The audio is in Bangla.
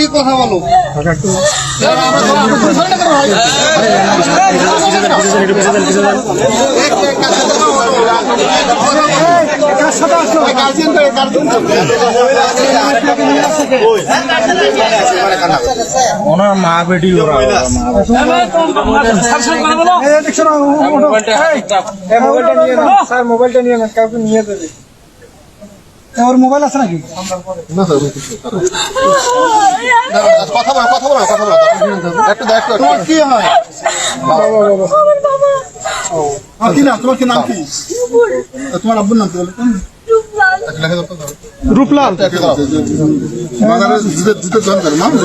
কথা বলো ওনার মা বেটি মোবাইলটা নিয়ে কাউকে নিয়ে দেবে। ওর মোবাইল আছে নাকি? কথা বলো কথা বলো কথা বলো একটু দেখো কি হয় কি নাম তোমার? কি নাম কি তোমার আব্বুর নাম? রূপলাল। জুতো জন করে বাবু